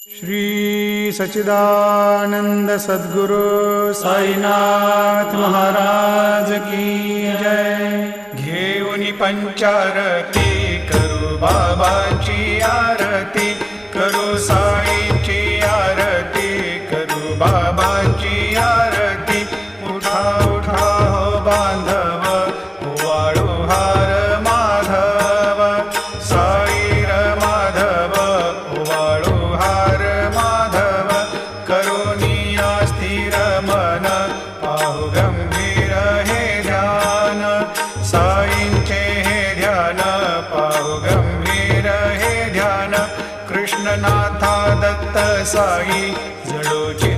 श्री सच्चिदानंद सद्गुरु साईनाथ महाराज की जय। घेऊनी पंचारती करू बाबाची आरती, करू साईची आरती, करू बाबाची आरती। उठा उठा हो बांधव, वाळू हार माधव, साईर माधव, वाळू हार माधव। करुणिया स्थिर मन, पाहु गंभीर हे ध्यान, साईंचे हे ध्यान, पाहु गंभीर हे ध्यान। कृष्णनाथा दत्त साई जडोची